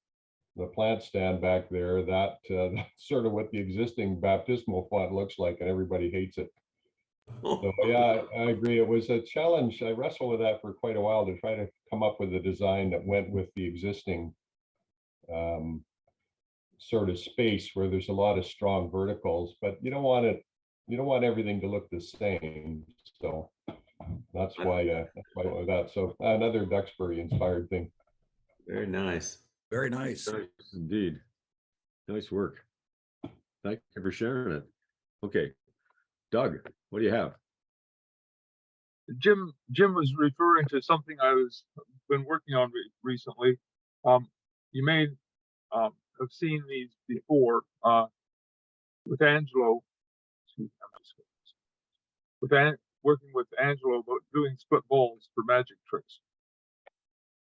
the plant stand back there, that's sort of what the existing baptismal font looks like, and everybody hates it. So yeah, I agree. It was a challenge. I wrestled with that for quite a while to try to come up with a design that went with the existing sort of space where there's a lot of strong verticals, but you don't want everything to look the same. So that's why that. So another Duxbury inspired thing. Very nice. Very nice. Nice indeed. Nice work. Thank you for sharing it. Okay, Doug, what do you have? Jim was referring to something been working on recently. You may have seen these before with Angelo. Working with Angelo about doing split balls for magic tricks.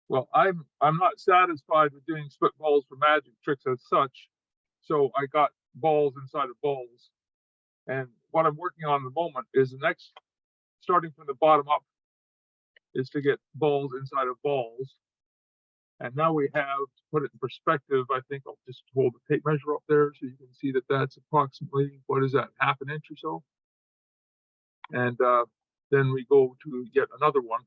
Well, I'm not satisfied with doing split balls for magic tricks as such, so I got balls inside of balls. And what I'm working on at the moment is the next, starting from the bottom up, is to get balls inside of balls. And now we have, to put it in perspective, I think I'll just hold the tape measure up there so you can see that that's approximately, what is that, half an inch or so? And then we go to get another one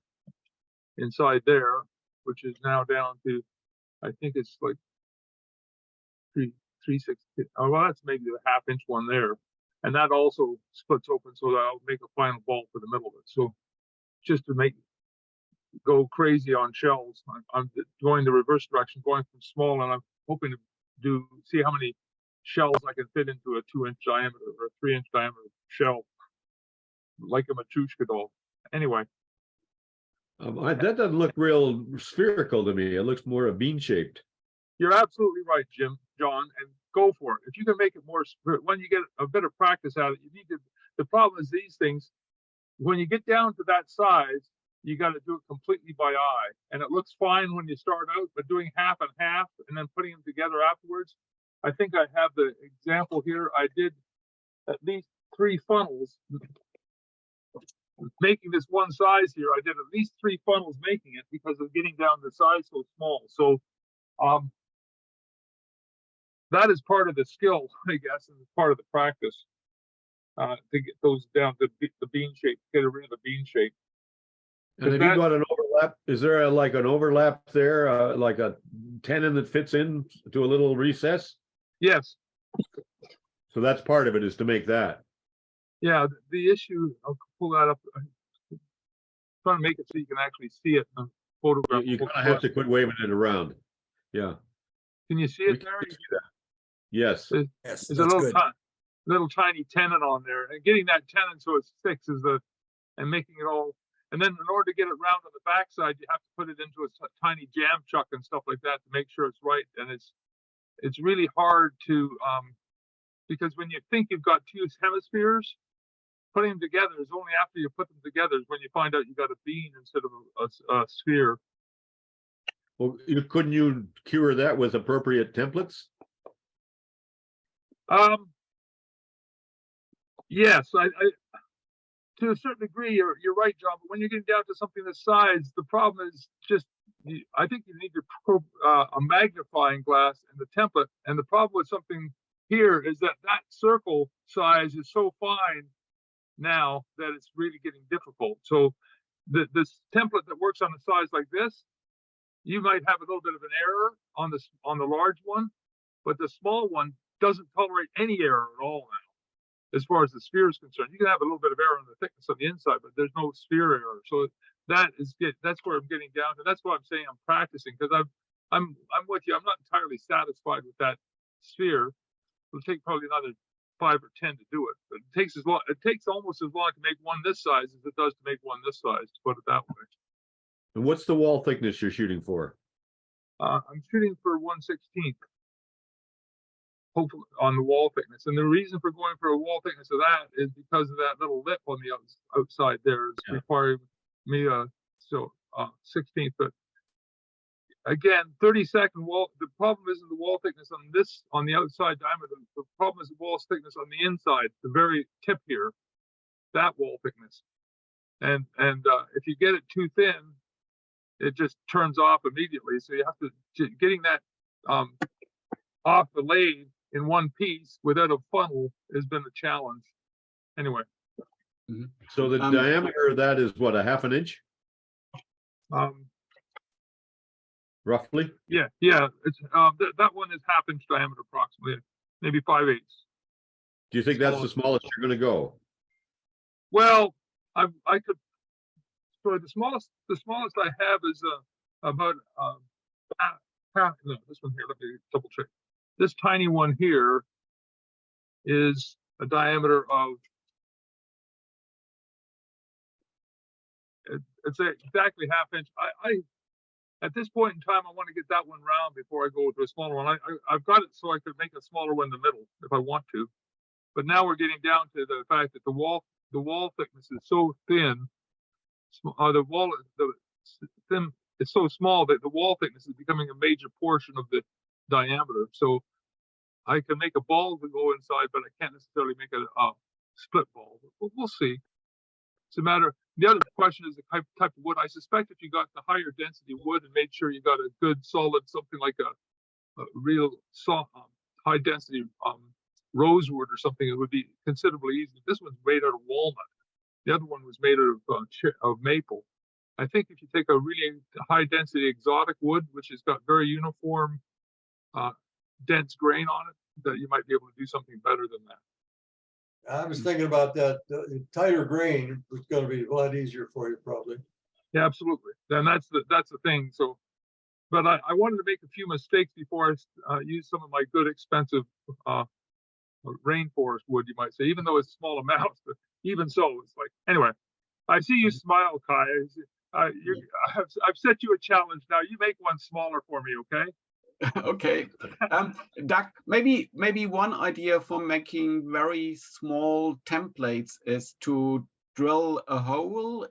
inside there, which is now down to, I think it's like 3/6. Oh, well, that's maybe the half-inch one there. And that also splits open so that I'll make a final ball for the middle of it. So just to make go crazy on shells. I'm going the reverse direction, going from small, and I'm hoping to see how many shells I can fit into a 2-inch diameter or a 3-inch diameter shell, like a Matryoshka doll. Anyway. That doesn't look real spherical to me. It looks more a bean shaped. You're absolutely right, John, and go for it. If you can make it more, when you get a bit of practice at it, you need to. The problem is these things, when you get down to that size, you got to do it completely by eye, and it looks fine when you start out, but doing half and half and then putting them together afterwards. I think I have the example here. I did at least 3 funnels making this one size here. I did at least 3 funnels making it because of getting down the size so small. So that is part of the skill, I guess, and part of the practice to get those down to the bean shape, get rid of the bean shape. And have you got an overlap? Is there like an overlap there, like a tenon that fits in to a little recess? Yes. So that's part of it, is to make that. Yeah, the issue, I'll pull that up. I'm trying to make it so you can actually see it in the photograph. You kind of have to quit waving it around. Yeah. Can you see it there? Yes. Yes, there's a little tiny tenon on there, and getting that tenon so it sticks is and making it all. And then in order to get it round on the backside, you have to put it into a tiny jam chuck and stuff like that to make sure it's right. And it's really hard to because when you think you've got 2 hemispheres, putting them together is only after you put them together is when you find out you got a bean instead of a sphere. Well, couldn't you cure that with appropriate templates? Yes, I to a certain degree, you're right, John. But when you're getting down to something this size, the problem is just I think you need to a magnifying glass and the template. And the problem with something here is that circle size is so fine now that it's really getting difficult. So this template that works on a size like this, you might have a little bit of an error on the large one, but the small one doesn't tolerate any error at all now. As far as the sphere is concerned, you can have a little bit of error on the thickness of the inside, but there's no sphere error. So that's where I'm getting down to. That's why I'm saying I'm practicing, because I'm with you. I'm not entirely satisfied with that sphere. It'll take probably another 5 or 10 to do it, but it takes almost as long to make one this size as it does to make one this size, to put it that way. And what's the wall thickness you're shooting for? I'm shooting for 1/16. Hopefully on the wall thickness, and the reason for going for a wall thickness of that is because of that little lip on the outside there is requiring me 16th. But again, 32nd wall. The problem isn't the wall thickness on the outside diameter. The problem is the wall thickness on the inside, the very tip here, that wall thickness. And if you get it too thin, it just turns off immediately. So you have to getting that off the lathe in one piece without a funnel has been a challenge. Anyway. So the diameter of that is what, a half an inch? Roughly? Yeah. It's that one is half inch diameter approximately, maybe 5/8. Do you think that's the smallest you're going to go? Well, I could. So the smallest I have is about half. No, this one here. Let me double check. This tiny one here is a diameter of, it's exactly half inch. I at this point in time, I want to get that one round before I go to a smaller one. I've got it so I could make a smaller one in the middle if I want to. But now we're getting down to the fact that the wall thickness is so thin. It's so small that the wall thickness is becoming a major portion of the diameter. So I can make a ball to go inside, but I can't necessarily make a split ball. We'll see. It's a matter. The other question is the type of wood. I suspect if you got the higher density wood and made sure you got a good solid, something like a real soft, high density rosewood or something, it would be considerably easier. This one's made out of walnut. The other one was made out of maple. I think if you take a really high density exotic wood, which has got very uniform, dense grain on it, that you might be able to do something better than that. I was thinking about that. Tighter grain was going to be a lot easier for you, probably. Yeah, absolutely. Then that's the thing. So, but I wanted to make a few mistakes before I use some of my good expensive rainforest wood, you might say, even though it's small amounts, but even so, it's like, anyway, I see you smile, Kai. I've set you a challenge. Now you make one smaller for me, okay? Okay. Doug, maybe one idea for making very small templates is to drill a hole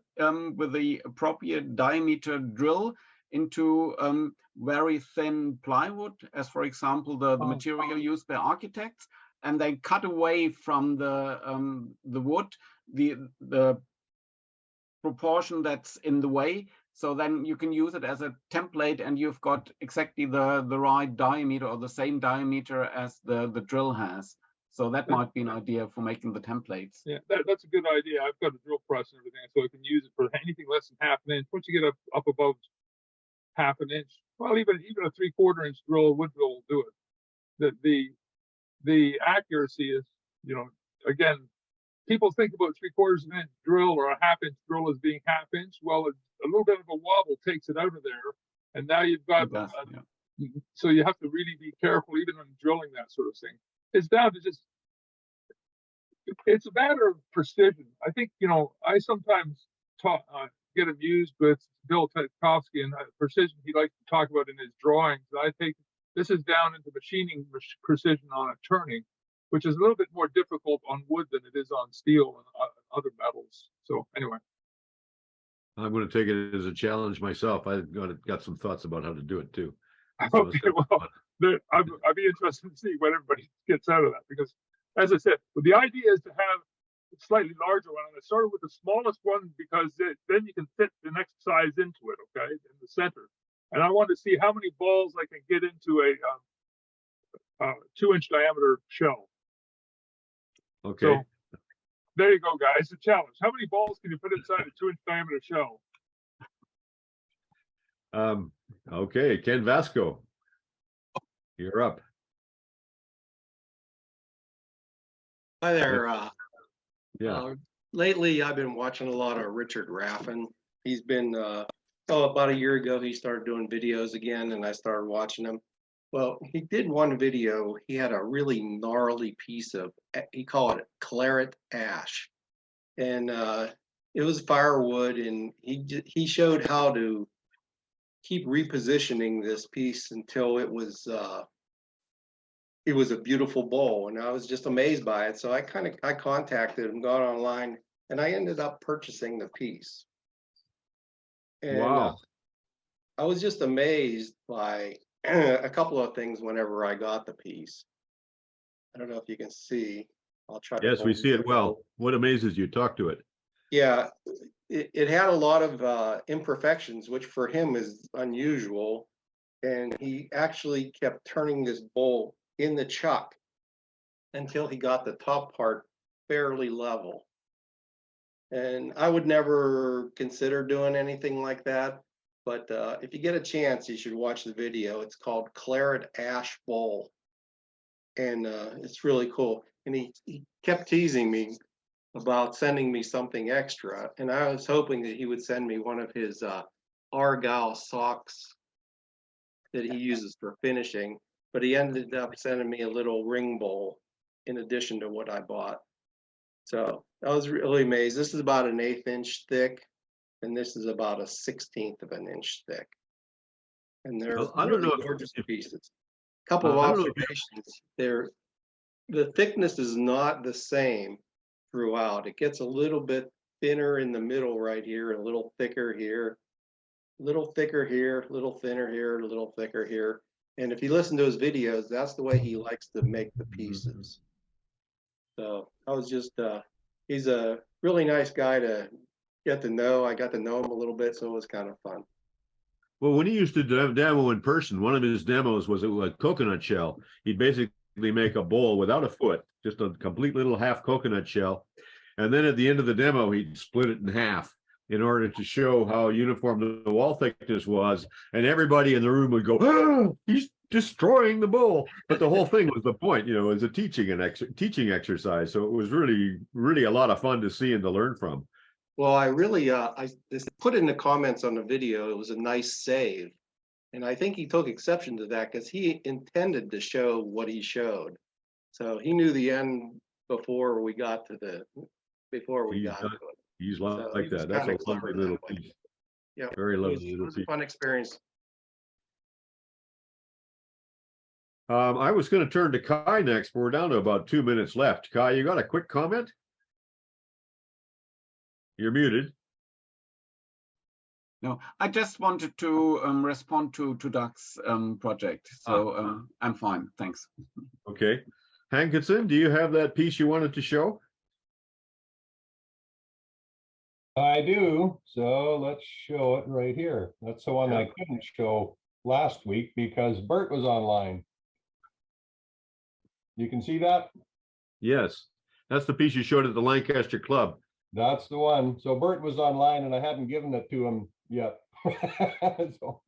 with the appropriate diameter drill into very thin plywood, as for example the material used by architects, and then cut away from the wood the proportion that's in the way. So then you can use it as a template, and you've got exactly the right diameter or the same diameter as the drill has. So that might be an idea for making the templates. Yeah, that's a good idea. I've got a drill press and everything, so I can use it for anything less than half an inch. Once you get up above half an inch, well, even a 3/4 inch drill, wood drill will do it. The accuracy is, again, people think about 3/4 inch drill or a half inch drill as being half inch. Well, a little bit of a wobble takes it out of there, and now you've got. So you have to really be careful, even when drilling that sort of thing. It's down to just. It's a matter of precision. I think I sometimes get amused with Bill Tchaikovsky and precision he likes to talk about in his drawings. I think this is down into machining precision on a turning, which is a little bit more difficult on wood than it is on steel and other metals. So anyway, I'm going to take it as a challenge myself. I've got some thoughts about how to do it too. So okay, well, I'd be interested to see what everybody gets out of that, because, as I said, the idea is to have a slightly larger one. And I started with the smallest one because then you can fit the next size into it, okay, in the center. And I want to see how many balls I can get into a 2-inch diameter shell. Okay. So there you go, guys. The challenge. How many balls can you put inside a 2-inch diameter shell? Okay, Ken Vasco, you're up. Hi there. Yeah. Lately, I've been watching a lot of Richard Raffin. He's been, about a year ago, he started doing videos again, and I started watching him. Well, he did one video. He had a really gnarly piece of, he called it claret ash. And it was firewood, and he showed how to keep repositioning this piece until it was a beautiful bowl, and I was just amazed by it. So I contacted him, got online, and I ended up purchasing the piece. And wow. I was just amazed by a couple of things whenever I got the piece. I don't know if you can see. I'll try to. Yes, we see it well. What amazes you? Talk to it. Yeah, it had a lot of imperfections, which for him is unusual. And he actually kept turning this bowl in the chuck until he got the top part fairly level. And I would never consider doing anything like that. But if you get a chance, you should watch the video. It's called Claret Ash Bowl. And it's really cool. And he kept teasing me about sending me something extra. And I was hoping that he would send me one of his Argyle socks that he uses for finishing. But he ended up sending me a little ring bowl in addition to what I bought. So I was really amazed. This is about an 1/8 inch thick, and this is about a 1/16 of an inch thick. And they're really gorgeous pieces. A couple of observations. The thickness is not the same throughout. It gets a little bit thinner in the middle right here, a little thicker here, a little thicker here, a little thinner here, a little thicker here. And if you listen to his videos, that's the way he likes to make the pieces. So I was just, he's a really nice guy to get to know. I got to know him a little bit, so it was kind of fun. Well, when he used to demo in person, one of his demos was a coconut shell. He'd basically make a bowl without a foot, just a complete little half coconut shell. And then at the end of the demo, he'd split it in half in order to show how uniform the wall thickness was. And everybody in the room would go, oh, he's destroying the bowl. But the whole thing was the point, it was a teaching exercise. So it was really, really a lot of fun to see and to learn from. Well, I really, I just put in the comments on the video, it was a nice save. And I think he took exception to that because he intended to show what he showed. So he knew the end before we got to the, before we got to it. He's So like he was that. That's kinda a clever lovely little that way. piece. Yeah, Very it lovely was little a piece. fun experience. I was going to turn to Kai next, but we're down to about 2 minutes left. Kai, you got a quick comment? You're muted. No, I just wanted to respond to Doug's project. So I'm fine. Thanks. Okay. Hankinson, do you have that piece you wanted to show? I do. So let's show it right here. That's the one I couldn't show last week because Bert was online. You can see that? Yes. That's the piece you showed at the Lancaster Club. That's the one. So Bert was online and I hadn't given it to him yet. so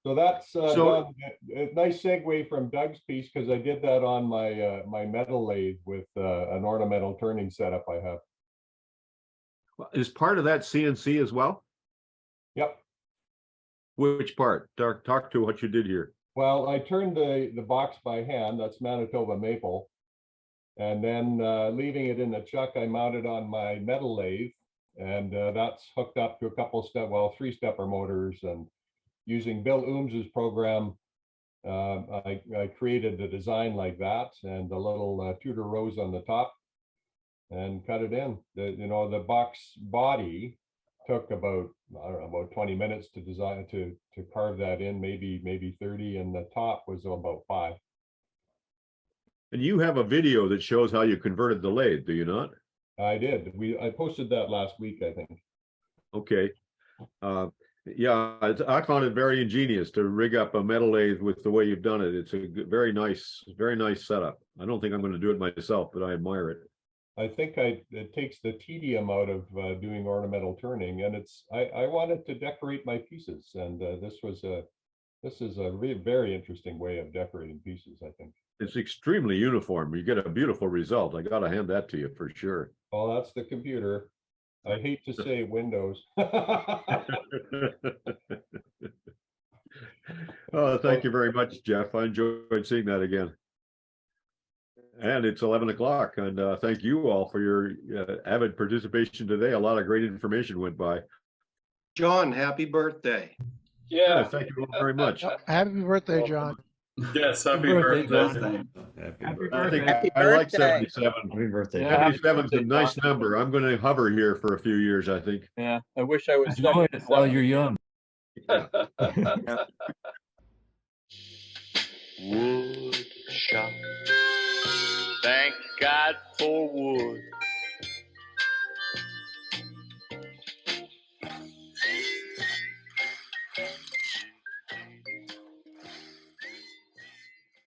that's done. A nice segue from Doug's piece because I did that on my my metal lathe with an ornamental turning setup I have. Is part of that CNC as well? Yep. Which part? Talk to what you did here. Well, I turned the box by hand. That's Manitoba maple. And then leaving it in the chuck, I mounted on my metal lathe. And that's hooked up to a couple of three-stepper motors. And using Bill Oombs's program, I created a design like that and a little Tudor rose on the top and cut it in. The box body took about, I don't know, about 20 minutes to design, to carve that in, maybe 30, and the top was about 5. And you have a video that shows how you converted the lathe, do you not? I did. I posted that last week, I think. Okay. Yeah, I found it very ingenious to rig up a metal lathe with the way you've done it. It's a very nice setup. I don't think I'm going to do it myself, but I admire it. I think it takes the tedium out of doing ornamental turning, and I wanted to decorate my pieces, and this is a very interesting way of decorating pieces, I think. It's extremely uniform. You get a beautiful result. I got to hand that to you for sure. Oh, that's the computer. I hate to say Windows. Oh, thank you very much, Jeff. I enjoyed seeing that again. And it's 11 o'clock, and thank you all for your avid participation today. A lot of great information went by. John, happy birthday. Yeah. Thank you all very much. Happy birthday, John. Yes, happy birthday. Happy birthday. I like 77. Happy birthday. 77 is a nice number. I'm going to hover here for a few years, I think. Yeah, I wish I was. While you're young. Wood shop. Thank God for wood.